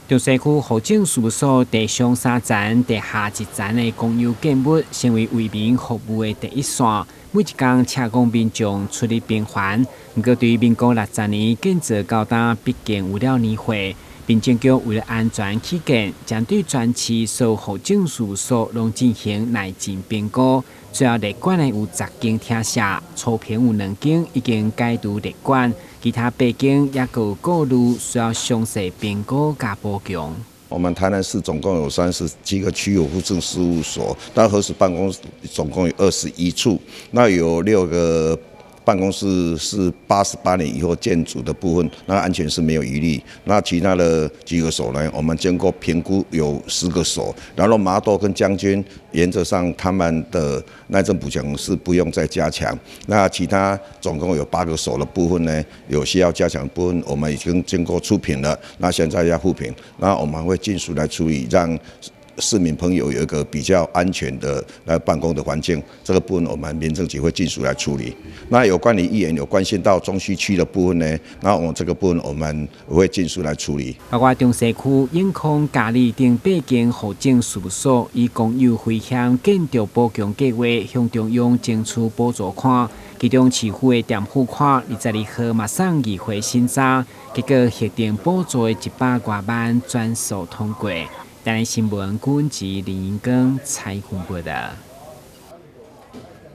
中西区户政事务所地上3层、地下1层的公有建物，成为为民服务的第一线。每一天车公民众出入频繁。不过，对于民国60年建造高达，毕竟有了年岁。民政局为了安全起见，将对全市所有户政事务所拢进行耐震评估。最后，列管的有10间厅舍，粗平有2间已经解除列管，其他8间也有顾虑需要详细评估加补强。我们台南市总共有37个区有户政事务所，那核实办公室总共有21处，那有6个。办公室是88年以后建筑的部分，那安全是没有疑虑。那其他的几个所呢，我们经过评估有10个所，然后麻豆跟将军原则上他们的耐震补强是不用再加强。那其他总共有8个所的部分呢，有需要加强的部分，我们已经经过初评了，那现在要复评，那我们会尽速来处理，让市民朋友有一个比较安全的来办公的环境，这个部分我们民政局会尽速来处理。那有关于议员有关心到中西区的部分呢，那我们这个部分我们会尽速来处理。包括中西区、永康、嘉义等8间户政事务所，以公有回乡建筑补强计划向中央争取补助款，其中市府的店铺款22号马上议会审查，结果核定补助的100多万全数通过。台南新闻，郭文吉、林英庚采访报道。